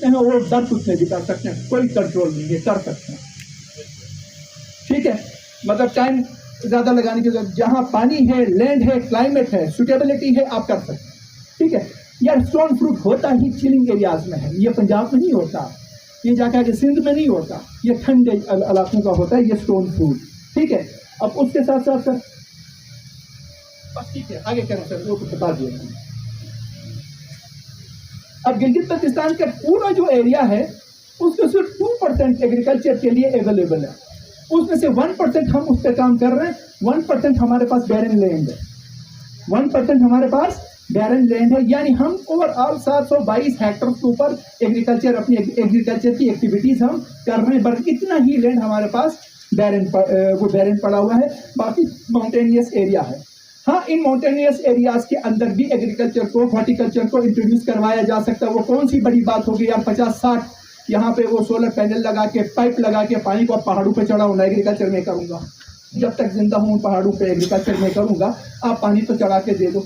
सकते हैं, वो दर उसमें भी कर सकते हैं, कोई कंट्रोल नहीं है, कर सकते हैं। ठीक है, मतलब टाइम ज़्यादा लगाने की जरूरत, जहाँ पानी है, लैंड है, क्लाइमेट है, सुटेबिलिटी है, आप कर सकते हैं। ठीक है, यार स्टोन फ्रूट होता ही चिलिंग एरियाज में है, ये पंजाब में नहीं होता, ये जाकर सिंध में नहीं होता, ये ठंडे इलाकों का होता है ये स्टोन फ्रूट। ठीक है, अब उसके साथ साथ सर बस ठीक है, आगे करें सर, वो तो बता दिया मैंने। अब गिलगित बल्तिस्तान का पूरा जो एरिया है उसमें सिर्फ 2% एग्रीकल्चर के लिए अवेलेबल है, उसमें से 1% हम उस पर काम कर रहे हैं। 1% हमारे पास बैरन लैंड है, 1% हमारे पास बैरन लैंड है, यानी हम ओवरऑल 722 हेक्टर के ऊपर एग्रीकल्चर, अपनी एग्रीकल्चर की एक्टिविटीज हम कर रहे हैं, बट इतना ही लैंड हमारे पास बैरन पड़ा हुआ है, बाकी माउंटेनियस एरिया है। हाँ, इन माउंटेनियस एरियाज के अंदर भी एग्रीकल्चर को, हॉर्टिकल्चर को इंट्रोड्यूस करवाया जा सकता है। वो कौन सी बड़ी बात होगी यार, 50-60 यहाँ पे वो सोलर पैनल लगा के, पाइप लगा के पानी को पहाड़ों पे चढ़ाऊँ ना, एग्रीकल्चर में करूँगा, जब तक जिंदा हूँ पहाड़ों पे एग्रीकल्चर में करूँगा, आप पानी तो चढ़ा के दे दो।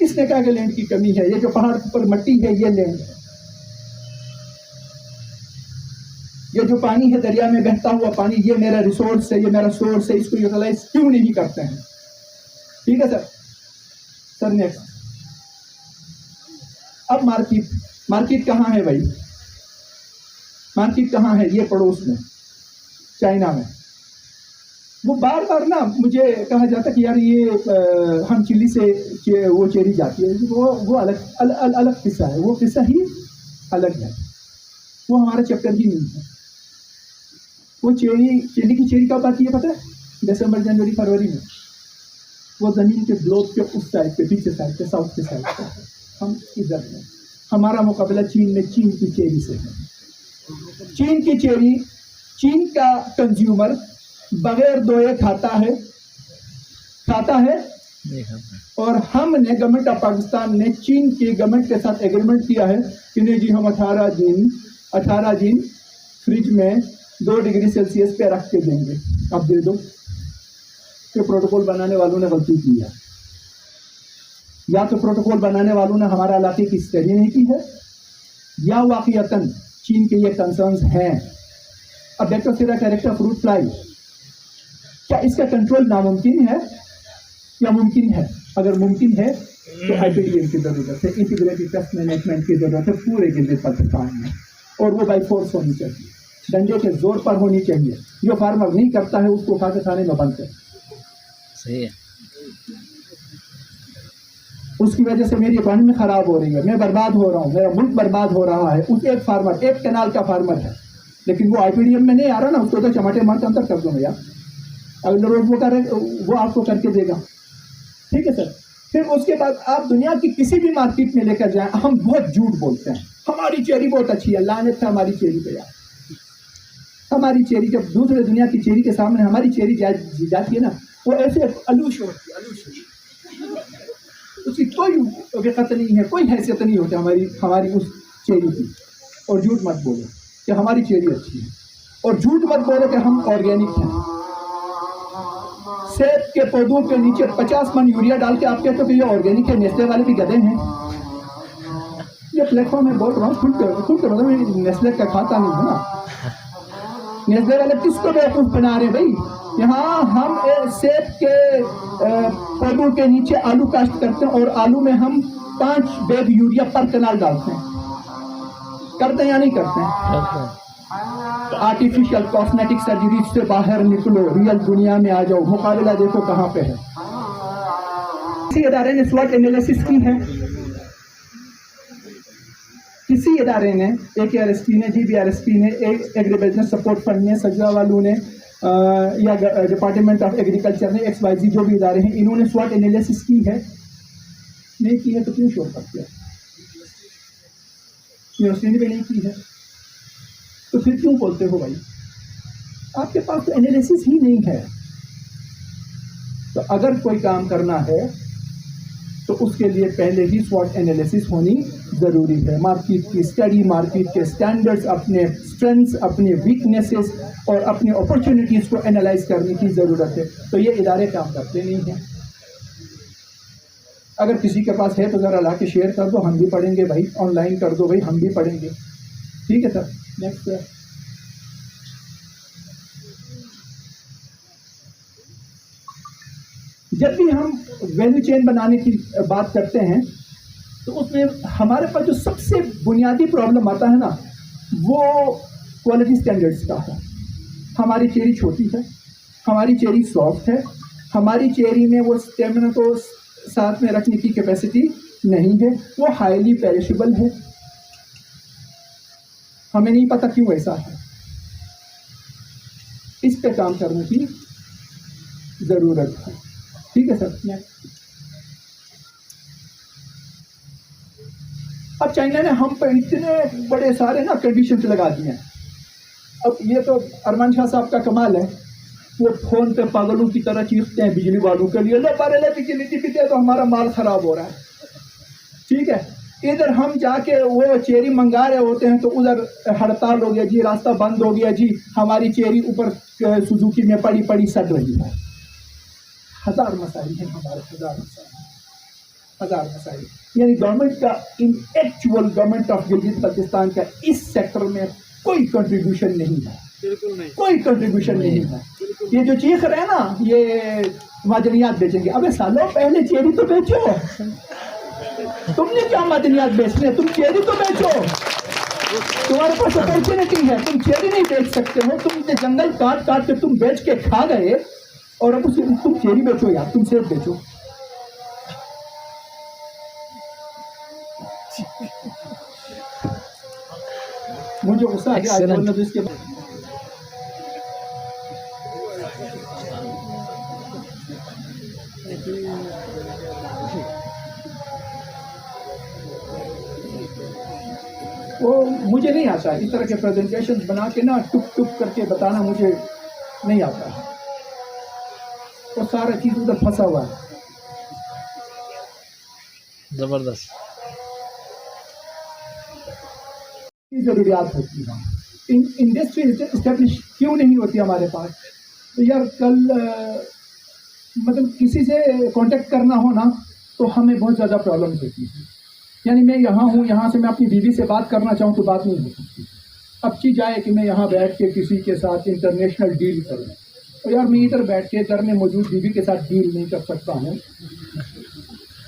किसने कहा कि लैंड की कमी है? ये जो पहाड़ पर मट्टी है ये लैंड है, ये जो पानी है दरिया में बहता हुआ पानी, ये मेरा रिसोर्स है, ये मेरा सोर्स है, इसको यूटिलाइज क्यों नहीं करते हैं? ठीक है सर। सर नेक्स्ट, अब मार्केट कहाँ है भाई? मार्केट कहाँ है? ये पड़ोस में, चाइना में। वो बार बार ना मुझे कहा जाता कि यार ये हम चिली से वो चेरी जाती है, वो अलग किस्सा है, वो किस्सा ही अलग है, वो हमारा चैप्टर ही नहीं है। वो चिली की चेरी कब आती है पता है? दिसंबर, जनवरी, फरवरी में। वो जमीन के ग्लोब के उस साइड पे, पीछे साइड पे, साउथ के साइड पे, हम इधर में। हमारा मुकाबला चीन में, चीन की चेरी से है। चीन की चेरी, चीन का कंज्यूमर बगैर दोए खाता है और हमने, गवर्नमेंट ऑफ पाकिस्तान ने चीन की गवर्नमेंट के साथ एग्रीमेंट किया है कि नहीं जी, हम 18 दिन फ्रिज में 2 डिग्री सेल्सियस पे रख के देंगे, अब दे दो। तो प्रोटोकॉल बनाने वालों ने गलती की है, या तो प्रोटोकॉल बनाने वालों ने हमारा इलाके की स्टडी नहीं की है, या वाकईतन चीन के ये कंसर्न्स हैं। अब बैक्टीरिया कैरेक्टर फ्रूट फ्लाई, क्या इसका कंट्रोल नामुमकिन है या मुमकिन है? अगर मुमकिन है तो आईपीडीएम की जरूरत है, इंटीग्रेटेड पेस्ट मैनेजमेंट की जरूरत है पूरे गिलगित बल्तिस्तान में, और वो बाई फोर्स होनी चाहिए, डंडे के जोर पर होनी चाहिए। जो फार्मर नहीं करता है उसको उठा के थाने में बंद कर। सही है। उसकी वजह से मेरी इकॉनमी खराब हो रही है, मैं बर्बाद हो रहा हूँ, मेरा मुल्क बर्बाद हो रहा है। उस एक फार्मर, एक कैनाल का फार्मर है, लेकिन वो आईपीडीएम में नहीं आ रहा ना, उसको तो चमाटे मार के अंदर कर दूंगा यार, अगले रोज वो करे, वो आपको करके देगा। ठीक है सर। फिर उसके बाद आप दुनिया की किसी भी मार्केट में लेकर जाएं, हम बहुत झूठ बोलते हैं, हमारी चेरी बहुत अच्छी है, लानत है हमारी चेरी पे यार। हमारी चेरी जब दूसरे दुनिया की चेरी के सामने हमारी चेरी जाती है ना, वो ऐसे अलूश होती है, उसकी कोई वक़्त नहीं है, कोई हैसियत नहीं होती हमारी उस चेरी की। और झूठ मत बोलो कि हमारी चेरी अच्छी है, और झूठ मत बोलो कि हम ऑर्गेनिक हैं। सेब के पौधों के नीचे 50 मन यूरिया डाल के आप कहते हो कि ये ऑर्गेनिक है, नेस्ले वाले भी गधे हैं। ये प्लेटफॉर्म में बोल रहा हूँ, खुल के मतलब नेस्ले का खाता नहीं है ना, नेस्ले वाले किसको बेवकूफ़ बना रहे भाई? यहाँ हम सेब के पौधों के नीचे आलू काश्त करते हैं, और आलू में हम 5 बैग यूरिया पर कनाल डालते हैं, करते हैं या नहीं करते हैं? आर्टिफिशियल कॉस्मेटिक सर्जरी से बाहर निकलो, रियल दुनिया में आ जाओ, मुकाबला देखो कहाँ पे है। किसी इदारे ने स्वॉट एनालिसिस की है? किसी इदारे ने, AKRSP ने, GBRSP ने, एग्री बिजनेस सपोर्ट फंड ने, सजरा वालों ने, या डिपार्टमेंट ऑफ एग्रीकल्चर ने, XYZ जो भी इदारे हैं, इन्होंने स्वॉट एनालिसिस की है? नहीं की है तो क्यों शोर करते हैं? यूनिवर्सिटी ने भी नहीं की है, तो फिर क्यों बोलते हो भाई? आपके पास तो एनालिसिस ही नहीं है। तो अगर कोई काम करना है तो उसके लिए पहले ही स्वॉट एनालिसिस होनी ज़रूरी है। मार्केट की स्टडी, मार्केट के स्टैंडर्ड्स, अपने स्ट्रेंथ्स, अपने वीकनेसेस और अपने अपॉर्चुनिटीज़ को एनालाइज करने की ज़रूरत है। तो ये इदारे काम करते नहीं हैं। अगर किसी के पास है तो ज़रा ला के शेयर कर दो, हम भी पढ़ेंगे भाई, ऑनलाइन कर दो भाई, हम भी पढ़ेंगे। ठीक है सर, नेक्स्ट सर। जब भी हम वैल्यू चेन बनाने की बात करते हैं तो उसमें हमारे पास जो सबसे बुनियादी प्रॉब्लम आता है ना, वो क्वालिटी स्टैंडर्ड्स का है। हमारी चेरी छोटी है, हमारी चेरी सॉफ्ट है, हमारी चेरी में वो स्टेमिना को साथ में रखने की कैपेसिटी नहीं है, वो हाईली पेरिशेबल है। हमें नहीं पता क्यों ऐसा है, इस पे काम करने की ज़रूरत है। ठीक है सर। अब चाइना ने हम पे इतने बड़े सारे ना कंडीशंस लगा दिए हैं। अब ये तो अरमान शाह साहब का कमाल है, वो फोन पे पागलों की तरह चीखते हैं बिजली वालों के लिए, ले बारे ले बिजली टिपते हैं तो हमारा माल खराब हो रहा है। ठीक है, इधर हम जाके वो चेरी मंगा रहे होते हैं तो उधर हड़ताल हो गया जी, रास्ता बंद हो गया जी, हमारी चेरी ऊपर सुजुकी में पड़ी पड़ी सड़ रही है। हजार मसाइल हैं हमारे, हजार मसाइल। यानी गवर्नमेंट का, इन actual government of Gilgit Baltistan का इस सेक्टर में कोई कंट्रीब्यूशन नहीं है, बिल्कुल नहीं, कोई कंट्रीब्यूशन नहीं है। ये जो चीख रहे हैं ना, ये मादनियात बेचेंगे, अबे सालों पहले चेरी तो बेचो, तुमने क्या मादनियात बेचने, तुम चेरी तो बेचो, तुम्हारे पास अपॉर्चुनिटी है, तुम चेरी नहीं बेच सकते हो, तुमने जंगल काट काट के तुम बेच के खा गए और अब तुम चेरी बेचो यार, तुम सेब बेचो। मुझे गुस्सा आ गया आज बोलने तो इसके बाद। वो मुझे नहीं आता इस तरह के प्रेजेंटेशन बना के ना टुक टुक करके बताना, मुझे नहीं आता। वो सारा चीज उधर फंसा हुआ है, जबरदस्त जरूरियात होती है। इंडस्ट्री इस्टेब्लिश क्यों नहीं होती हमारे पास? तो यार कल मतलब किसी से कांटेक्ट करना हो ना तो हमें बहुत ज़्यादा प्रॉब्लम होती है। यानी मैं यहाँ हूँ, यहाँ से मैं अपनी बीवी से बात करना चाहूँ तो बात नहीं हो सकती। अब चीज़ आए कि मैं यहाँ बैठ के किसी के साथ इंटरनेशनल डील करूँ, तो यार मैं इधर बैठ के घर में मौजूद बीवी के साथ डील नहीं कर सकता हूँ,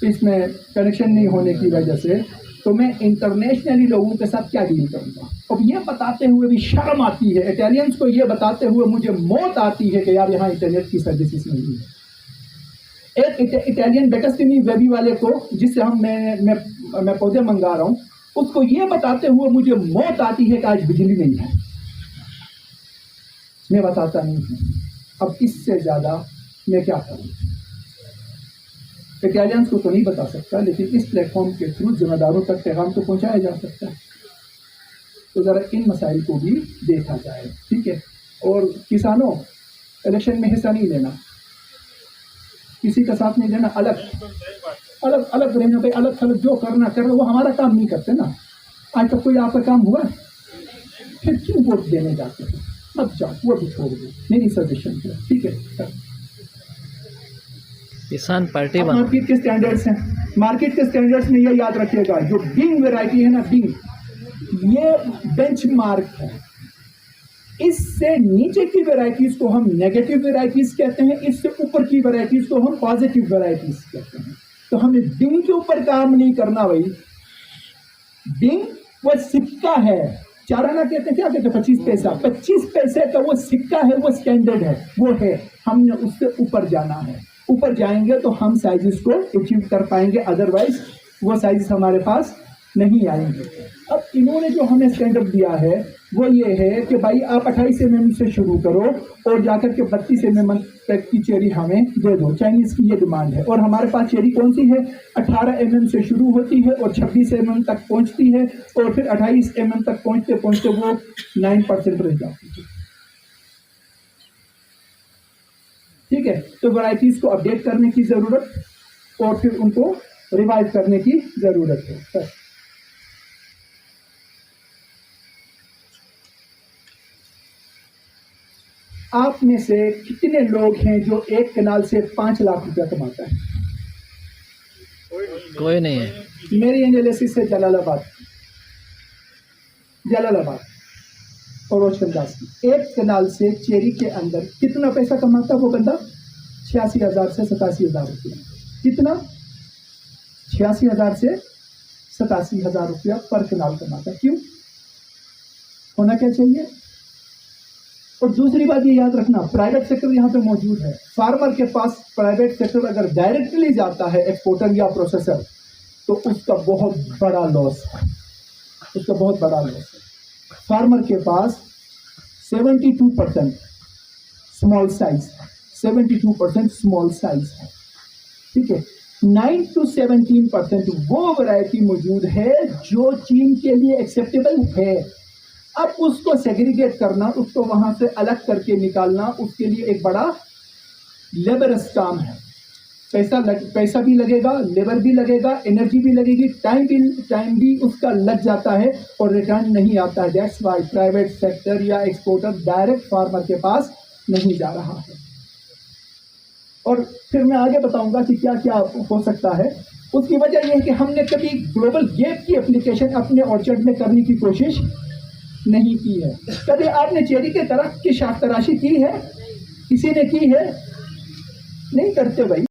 इसमें कनेक्शन नहीं होने की वजह से। तो मैं इंटरनेशनली लोगों के साथ क्या डील करूँगा? अब ये बताते हुए भी शर्म आती है, इटालियंस को ये बताते हुए मुझे मौत आती है कि यार यहाँ इंटरनेट की सर्विसेज नहीं है। एक इटालियन बेटस्टिनी वेबी वाले को, जिससे मैं पौधे मंगा रहा हूँ, उसको ये बताते हुए मुझे मौत आती है कि आज बिजली नहीं है। मैं बताता नहीं हूँ, अब इससे ज़्यादा मैं क्या करूँ? इटालियंस को तो नहीं बता सकता, लेकिन इस प्लेटफॉर्म के थ्रू जिम्मेदारों तक पैगाम तो पहुँचाया जा सकता है। तो ज़रा इन मसाइल को भी देखा जाए, ठीक है? और किसानों, इलेक्शन में हिस्सा नहीं लेना, किसी का साथ नहीं देना, अलग रहना भाई, अलग थलग जो करना कर रहे, वो हमारा काम नहीं करते ना। आज तक कोई आपका काम हुआ? फिर क्यों वोट देने जाते हैं? मत जाओ, वो भी छोड़ दो, मेरी सजेशन है, ठीक है? किसान पार्टी मार्केट के स्टैंडर्ड्स हैं, मार्केट के स्टैंडर्ड्स में ये याद रखिएगा, जो बिंग वैरायटी है ना, बिंग, ये बेंचमार्क है। इससे नीचे की वैरायटीज को हम नेगेटिव वैरायटीज कहते हैं, इससे ऊपर की वैरायटीज को हम पॉजिटिव वैरायटीज कहते हैं। तो हमें बिंग के ऊपर काम नहीं करना भाई। बिंग वो सिक्का है, चाराना कहते हैं, क्या कहते हैं, 25 पैसा, 25 पैसे का वो सिक्का है, वो स्टैंडर्ड है, वो है। हमने उससे ऊपर जाना है, ऊपर जाएंगे तो हम साइजेस को अचीव कर पाएंगे, अदरवाइज वो साइजेस हमारे पास नहीं आएंगे। अब इन्होंने जो हमें स्टैंडर्ड दिया है वो ये है कि भाई आप 28 mm से शुरू करो और जाकर के 32 mm तक की चेरी हमें दे दो। चाइनीज़ की ये डिमांड है। और हमारे पास चेरी कौन सी है? 18 mm से शुरू होती है और 26 mm तक पहुंचती है और फिर 28 mm तक पहुंचते पहुंचते वो 9% रह जाती है। ठीक है, तो वैरायटीज को अपडेट करने की जरूरत और फिर उनको रिवाइव करने की जरूरत है। आप में से कितने लोग हैं जो एक कनाल से 5 लाख रुपया कमाता है? कोई नहीं है। मेरी एनालिसिस से जलालाबाद और रोशनदास की एक कनाल से चेरी के अंदर कितना पैसा कमाता वो बंदा? 86,000 से 87,000 रुपया। कितना? 86,000 से 87,000 रुपया पर कनाल कमाता। क्यों? होना क्या चाहिए? और दूसरी बात ये याद रखना, प्राइवेट सेक्टर यहाँ पे मौजूद है। फार्मर के पास प्राइवेट सेक्टर अगर डायरेक्टली जाता है एक्सपोर्टर या प्रोसेसर, तो उसका बहुत बड़ा लॉस है, उसका बहुत बड़ा लॉस है। फार्मर के पास 72% स्मॉल साइज है, 72% स्मॉल साइज है, ठीक है। 9 to 17% वो वैरायटी मौजूद है जो चीन के लिए एक्सेप्टेबल है। अब उसको सेग्रीगेट करना, उसको वहां से अलग करके निकालना, उसके लिए एक बड़ा लेबरस काम है। पैसा भी लगेगा, लेबर भी लगेगा, एनर्जी भी लगेगी, टाइम भी उसका लग जाता है और रिटर्न नहीं आता है। दैट्स वाई प्राइवेट सेक्टर या एक्सपोर्टर डायरेक्ट फार्मर के पास नहीं जा रहा है। और फिर मैं आगे बताऊंगा कि क्या क्या हो सकता है। उसकी वजह यह है कि हमने कभी ग्लोबल गैप की एप्लीकेशन अपने ऑर्चर्ड में करने की कोशिश नहीं की है। कभी आपने चेरी के तरफ की शाख तराशी की है? किसी ने की है? नहीं करते भाई।